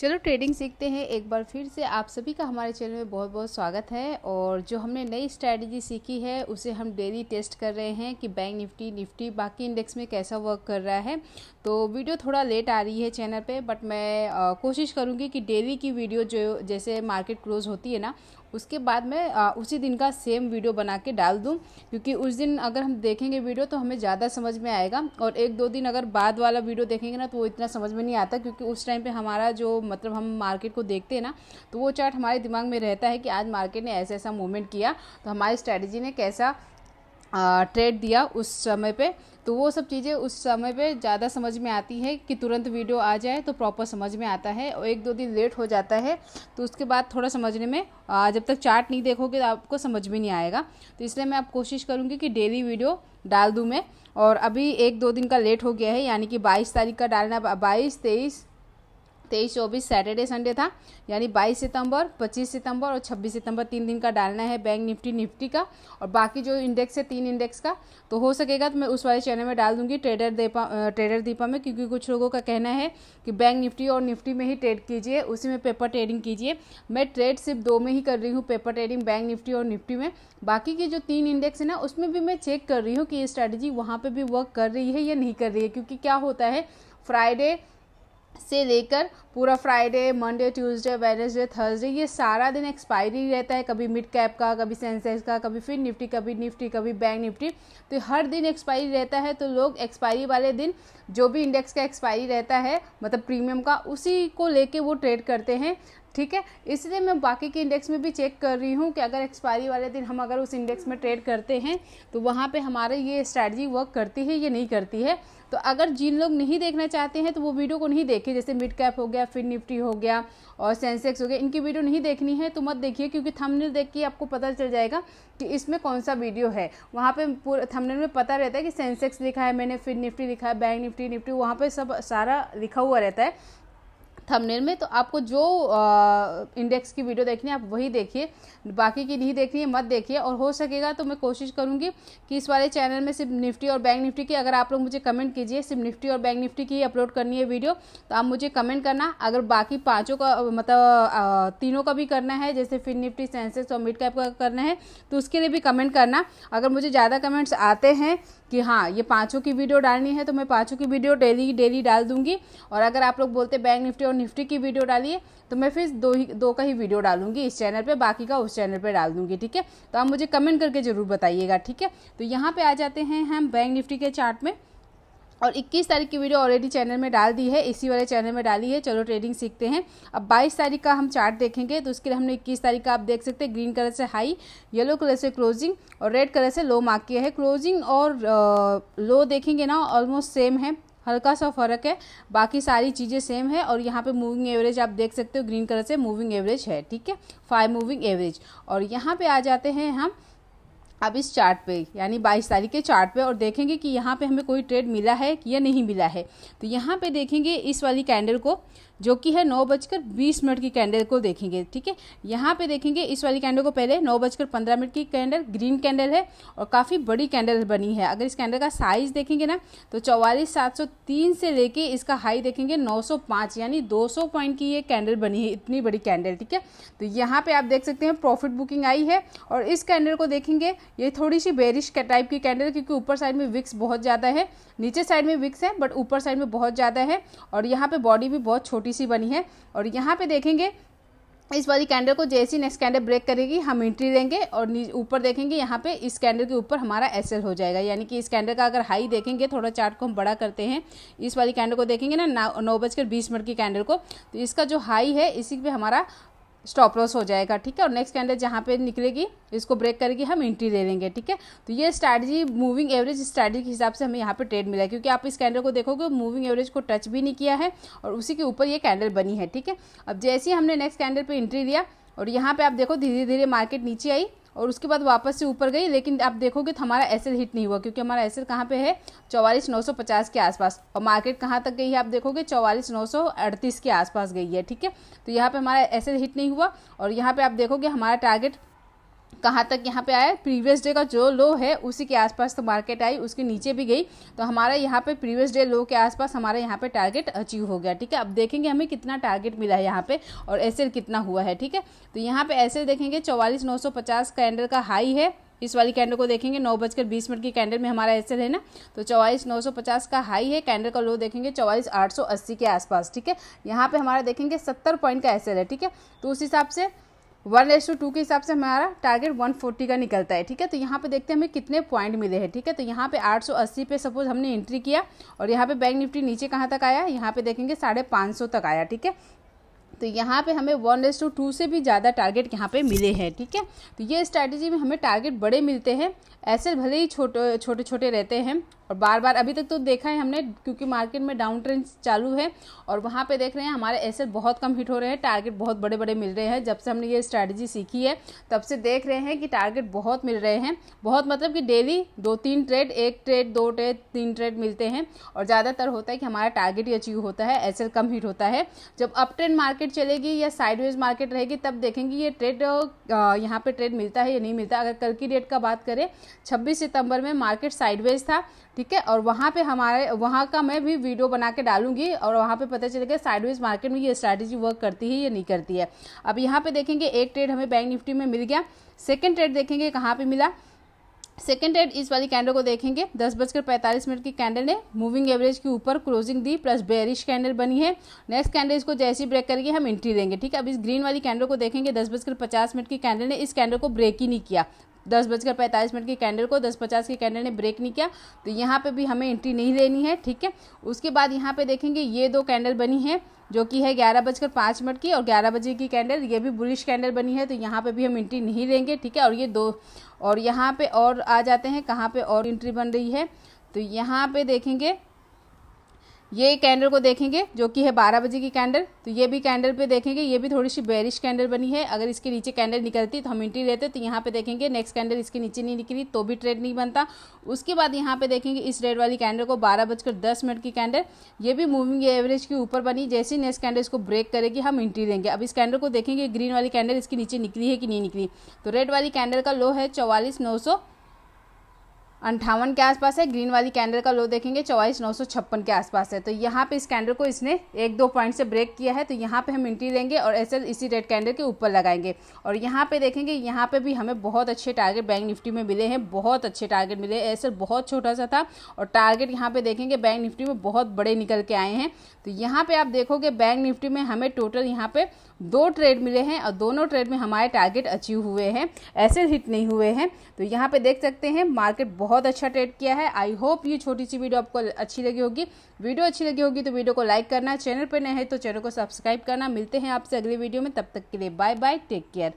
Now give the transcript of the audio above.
चलो ट्रेडिंग सीखते हैं। एक बार फिर से आप सभी का हमारे चैनल में बहुत बहुत स्वागत है। और जो हमने नई स्ट्रैटेजी सीखी है उसे हम डेली टेस्ट कर रहे हैं कि बैंक निफ्टी बाकी इंडेक्स में कैसा वर्क कर रहा है। तो वीडियो थोड़ा लेट आ रही है चैनल पे, बट मैं कोशिश करूँगी कि डेली की वीडियो जो जैसे मार्केट क्लोज होती है ना उसके बाद मैं उसी दिन का सेम वीडियो बना के डाल दूं, क्योंकि उस दिन अगर हम देखेंगे वीडियो तो हमें ज़्यादा समझ में आएगा। और एक दो दिन अगर बाद वाला वीडियो देखेंगे ना तो वो इतना समझ में नहीं आता, क्योंकि उस टाइम पे हमारा जो मतलब हम मार्केट को देखते हैं ना तो वो चार्ट हमारे दिमाग में रहता है कि आज मार्केट ने ऐसा ऐसा मूवमेंट किया तो हमारी स्ट्रैटेजी ने कैसा ट्रेड दिया उस समय पे। तो वो सब चीज़ें उस समय पे ज़्यादा समझ में आती है कि तुरंत वीडियो आ जाए तो प्रॉपर समझ में आता है। और एक दो दिन लेट हो जाता है तो उसके बाद थोड़ा समझने में जब तक चार्ट नहीं देखोगे तो आपको समझ में नहीं आएगा। तो इसलिए मैं अब कोशिश करूँगी कि डेली वीडियो डाल दूँ मैं। और अभी एक दो दिन का लेट हो गया है, यानी कि 22 तारीख का डालना। 22, 23, 24 सैटरडे संडे था, यानी 22 सितंबर, 25 सितंबर और 26 सितंबर 3 दिन का डालना है बैंक निफ्टी का। और बाकी जो इंडेक्स है 3 इंडेक्स का तो हो सकेगा तो मैं उस वाले चैनल में डाल दूंगी ट्रेडर दीपा में, क्योंकि कुछ लोगों का कहना है कि बैंक निफ्टी और निफ्टी में ही ट्रेड कीजिए, उसी में पेपर ट्रेडिंग कीजिए। मैं ट्रेड सिर्फ 2 में ही कर रही हूँ, पेपर ट्रेडिंग बैंक निफ्टी और निफ्टी में। बाकी की जो 3 इंडेक्स है ना उसमें भी मैं चेक कर रही हूँ कि ये स्ट्रैटेजी वहाँ पर भी वर्क कर रही है या नहीं कर रही है। क्योंकि क्या होता है, फ्राइडे से लेकर पूरा Friday, Monday, Tuesday, Wednesday, Thursday ये सारा दिन एक्सपायरी रहता है। कभी मिड कैप का, कभी सेंसेक्स का, कभी फिर निफ्टी, कभी बैंक निफ्टी। तो हर दिन एक्सपायरी रहता है। तो लोग एक्सपायरी वाले दिन जो भी इंडेक्स का एक्सपायरी रहता है मतलब प्रीमियम का, उसी को लेके वो ट्रेड करते हैं। ठीक है, इसलिए मैं बाकी के इंडेक्स में भी चेक कर रही हूँ कि अगर एक्सपायरी वाले दिन हम अगर उस इंडेक्स में ट्रेड करते हैं तो वहाँ पे हमारे ये स्ट्रैटेजी वर्क करती है या नहीं करती है। तो अगर जिन लोग नहीं देखना चाहते हैं तो वो वीडियो को नहीं देखें। जैसे मिड कैप हो गया, फिर निफ्टी हो गया और सेंसेक्स हो गया, इनकी वीडियो नहीं देखनी है तो मत देखिए, क्योंकि थंबनेल देख के आपको पता चल जाएगा कि इसमें कौन सा वीडियो है। वहाँ पे पूरे थंबनेल में पता रहता है कि सेंसेक्स लिखा है मैंने, फिर निफ्टी लिखा है, बैंक निफ्टी वहाँ पे सब सारा लिखा हुआ रहता है थंबनेल में। तो आपको जो इंडेक्स की वीडियो देखनी है आप वही देखिए, बाकी की नहीं देखनी है मत देखिए। और हो सकेगा तो मैं कोशिश करूंगी कि इस वाले चैनल में सिर्फ निफ्टी और बैंक निफ्टी की, अगर आप लोग मुझे कमेंट कीजिए सिर्फ निफ्टी और बैंक निफ्टी की ही अपलोड करनी है वीडियो तो आप मुझे कमेंट करना। अगर बाकी पाँचों का मतलब तीनों का भी करना है, जैसे फिर निफ्टी, सेंसेक्स और मिड कैप का करना है तो उसके लिए भी कमेंट करना। अगर मुझे ज़्यादा कमेंट्स आते हैं कि हाँ ये पाँचों की वीडियो डालनी है तो मैं पाँचों की वीडियो डेली डाल दूंगी। और अगर आप लोग बोलते बैंक निफ्टी और निफ्टी की वीडियो डालिए तो मैं फिर दो का ही वीडियो डालूंगी इस चैनल पे, बाकी का उस चैनल पे डाल दूंगी। ठीक है, तो आप मुझे कमेंट करके जरूर बताइएगा। ठीक है, तो यहाँ पे आ जाते हैं हम बैंक निफ्टी के चार्ट में। और 21 तारीख की वीडियो ऑलरेडी चैनल में डाल दी है, इसी वाले चैनल में डाली है। चलो ट्रेडिंग सीखते हैं। अब 22 तारीख का हम चार्ट देखेंगे तो उसके लिए हमने 21 तारीख का आप देख सकते हैं ग्रीन कलर से हाई, येलो कलर से क्लोजिंग और रेड कलर से लो मार्क किया है। क्लोजिंग और लो देखेंगे ना ऑलमोस्ट सेम है, हल्का सा फर्क है, बाकी सारी चीज़ें सेम है। और यहाँ पे मूविंग एवरेज आप देख सकते हो ग्रीन कलर से मूविंग एवरेज है। ठीक है, 5 मूविंग एवरेज। और यहाँ पे आ जाते हैं हम अब इस चार्ट पे, यानी 22 तारीख के चार्ट पे, और देखेंगे कि यहाँ पे हमें कोई ट्रेड मिला है या नहीं मिला है। तो यहाँ पे देखेंगे इस वाली कैंडल को जो कि है 9:20 की कैंडल को देखेंगे। ठीक है, यहाँ पे देखेंगे इस वाली कैंडल को पहले 9:15 की कैंडल, ग्रीन कैंडल है और काफ़ी बड़ी कैंडल बनी है। अगर इस कैंडल का साइज देखेंगे ना तो 44,703 से लेके इसका हाई देखेंगे 905, यानी 200 पॉइंट की ये कैंडल बनी है, इतनी बड़ी कैंडल। ठीक है, तो यहाँ पे आप देख सकते हैं प्रॉफिट बुकिंग आई है। और इस कैंडल को देखेंगे ये थोड़ी सी बेरिश टाइप की कैंडल है, क्योंकि ऊपर साइड में विक्स बहुत ज़्यादा है, नीचे साइड में विक्स है बट ऊपर साइड में बहुत ज़्यादा है। और यहाँ पे बॉडी भी बहुत छोटी सी बनी है। और यहाँ पे देखेंगे इस वाली कैंडल को जैसी नेक्स्ट कैंडल ब्रेक करेगी हम एंट्री देंगे। और ऊपर देखेंगे यहाँ पे इस कैंडल के ऊपर हमारा एसएल हो जाएगा, यानी कि इस कैंडल का अगर हाई देखेंगे, थोड़ा चार्ट को हम बड़ा करते हैं, इस वाली कैंडल को देखेंगे ना 9:20 की कैंडल को, तो इसका जो हाई है इसी पे हमारा स्टॉप लॉस हो जाएगा। ठीक है, और नेक्स्ट कैंडल जहाँ पे निकलेगी इसको ब्रेक करेगी हम एंट्री ले लेंगे। ठीक है, तो ये स्ट्रैटेजी मूविंग एवरेज स्ट्रैटेजी के हिसाब से हमें यहाँ पे ट्रेड मिला है, क्योंकि आप इस कैंडल को देखोगे मूविंग एवरेज को टच भी नहीं किया है और उसी के ऊपर ये कैंडल बनी है। ठीक है, अब जैसे ही हमने नेक्स्ट कैंडल पे एंट्री लिया और यहाँ पे आप देखो धीरे धीरे मार्केट नीचे आई और उसके बाद वापस से ऊपर गई, लेकिन आप देखोगे तो हमारा एसएल हिट नहीं हुआ, क्योंकि हमारा एसएल कहाँ पे है 44,950 के आसपास। और मार्केट कहाँ तक गई है आप देखोगे 44,938 के आसपास गई है। ठीक है, तो यहाँ पे हमारा एसएल हिट नहीं हुआ। और यहाँ पे आप देखोगे हमारा टारगेट कहाँ तक यहाँ पे आया, प्रीवियस डे का जो लो है उसी के आसपास तो मार्केट आई, उसके नीचे भी गई, तो हमारा यहाँ पे प्रीवियस डे लो के आसपास हमारा यहाँ पे टारगेट अचीव हो गया। ठीक है, अब देखेंगे हमें कितना टारगेट मिला है यहाँ पे और एसएल कितना हुआ है। ठीक है, तो यहाँ पे एसएल देखेंगे 44,950 कैंडल का हाई है। इस वाली कैंडल को देखेंगे 9:20 की कैंडल में हमारा एसएल है ना, तो 44,950 का हाई है। कैंडल का लो देखेंगे 44,880 के आसपास। ठीक है, यहाँ पे हमारा देखेंगे 70 पॉइंट का एसएल है। ठीक है, तो उस हिसाब से 1:2 के हिसाब से हमारा टारगेट 140 का निकलता है। ठीक है, तो यहाँ पे देखते हैं हमें कितने पॉइंट मिले हैं। ठीक है, तो यहाँ पे 880 पे सपोज हमने एंट्री किया और यहाँ पे बैंक निफ्टी नीचे कहाँ तक आया, यहाँ पे देखेंगे 550 तक आया। ठीक है, तो यहाँ पे हमें 1:2 से भी ज़्यादा टारगेट यहाँ पे मिले हैं। ठीक है, तो ये स्ट्रैटेजी में हमें टारगेट बड़े मिलते हैं, ऐसे भले ही छोटे छोटे रहते हैं। और बार बार अभी तक तो देखा है हमने, क्योंकि मार्केट में डाउन ट्रेंड चालू है और वहाँ पे देख रहे हैं हमारे एसेट बहुत कम हिट हो रहे हैं, टारगेट बहुत बड़े बड़े मिल रहे हैं। जब से हमने ये स्ट्रैटेजी सीखी है तब से देख रहे हैं कि टारगेट बहुत मिल रहे हैं, बहुत मतलब कि daily 2-3 trade, 1 trade 2 trade 3 trade मिलते हैं। और ज़्यादातर होता है कि हमारा टारगेट ही अचीव होता है, एसएल कम हिट होता है। जब अप ट्रेंड मार्केट चलेगी या साइडवेज मार्केट रहेगी तब देखेंगे ये ट्रेड यहाँ पे ट्रेड मिलता है या नहीं मिलता। अगर कल की डेट का बात करें 26 सितंबर में मार्केट साइडवेज था। ठीक है, और वहाँ पे हमारे वहाँ का मैं भी वीडियो बना के डालूंगी और वहाँ पे पता चलेगा साइडवेज मार्केट में ये स्ट्रैटेजी वर्क करती है या नहीं करती है। अब यहाँ पे देखेंगे एक ट्रेड हमें बैंक निफ्टी में मिल गया। सेकंड ट्रेड देखेंगे कहाँ पे मिला। सेकेंड ट्रेड इस वाली कैंडल को देखेंगे 10:45 की कैंडल ने मूविंग एवरेज के ऊपर क्लोजिंग दी, प्लस बेरिश कैंडल बनी है। नेक्स्ट कैंडल इसको जैसे ही ब्रेक करेंगे हम एंट्री लेंगे। ठीक है, अब इस ग्रीन वाली कैंडल को देखेंगे 10:50 की कैंडल ने इस कैंडल को ब्रेक ही नहीं किया। 10:45 की कैंडल को 10:50 की कैंडल ने ब्रेक नहीं किया, तो यहाँ पे भी हमें एंट्री नहीं लेनी है। ठीक है, उसके बाद यहाँ पे देखेंगे ये 2 कैंडल बनी है जो कि है 11:05 की और 11 बजे की कैंडल, ये भी बुलिश कैंडल बनी है, तो यहाँ पे भी हम एंट्री नहीं लेंगे। ठीक है, और ये 2 और यहाँ पे और आ जाते हैं कहाँ पे और एंट्री बन रही है, तो यहाँ पे देखेंगे ये कैंडल को देखेंगे जो कि है 12 बजे की कैंडल, तो ये भी कैंडल पे देखेंगे ये भी थोड़ी सी बेरिश कैंडल बनी है। अगर इसके नीचे कैंडल निकलती तो हम एंट्री लेते, तो यहाँ पे देखेंगे नेक्स्ट कैंडल इसके नीचे नहीं निकली तो भी ट्रेड नहीं बनता। उसके बाद यहाँ पे देखेंगे इस रेड वाली कैंडल को 12:10 की कैंडल, ये भी मूविंग एवरेज के ऊपर बनी। जैसे ही नेक्स्ट कैंडल इसको ब्रेक करेगी हम एंट्री लेंगे। अब इस कैंडल को देखेंगे ग्रीन वाली कैंडल इसके नीचे निकली है कि नहीं निकली, तो रेड वाली कैंडल का लो है 44,958 के आसपास है। ग्रीन वाली कैंडल का लो देखेंगे 44,956 के आसपास है। तो यहाँ पे इस कैंडल को इसने 1-2 पॉइंट से ब्रेक किया है, तो यहाँ पे हम एंट्री लेंगे और एसएल इसी रेड कैंडल के ऊपर लगाएंगे। और यहाँ पे देखेंगे यहाँ पे भी हमें बहुत अच्छे टारगेट बैंक निफ्टी में मिले हैं, बहुत अच्छे टारगेट मिले। एसएल बहुत छोटा सा था और टारगेट यहाँ पे देखेंगे बैंक निफ्टी में बहुत बड़े निकल के आए हैं। तो यहाँ पे आप देखोगे बैंक निफ्टी में हमें टोटल यहाँ पे 2 ट्रेड मिले हैं और दोनों ट्रेड में हमारे टारगेट अचीव हुए हैं, ऐसे हिट नहीं हुए हैं। तो यहाँ पे देख सकते हैं मार्केट बहुत अच्छा ट्रेड किया है। आई होप ये छोटी सी वीडियो आपको अच्छी लगी होगी। वीडियो अच्छी लगी होगी तो वीडियो को लाइक करना, चैनल पर नए हैं तो चैनल को सब्सक्राइब करना। मिलते हैं आपसे अगली वीडियो में, तब तक के लिए बाय बाय, टेक केयर।